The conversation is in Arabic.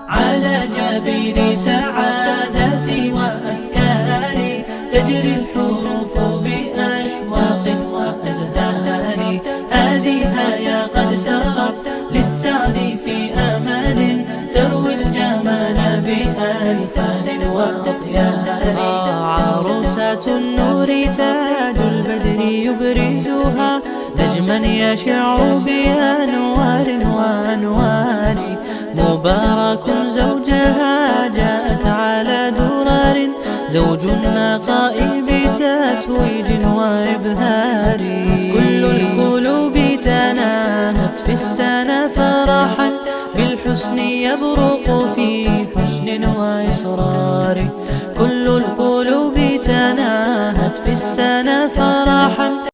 على جبين سعادتي وأفكاري تجري الحروف بأشواق وأزهار. هذه هيا قد سرت للسعد في أمل تروي الجمال بألحان وأطيار. عروسة النور تاج البدر يبرزها نجما يشع بأنوار وأنوار. مبارك زوجها جاءت على درر زوج النقاء بتتويج وإبهار. كل القلوب تناهت في السنة فرحا بالحسن يبرق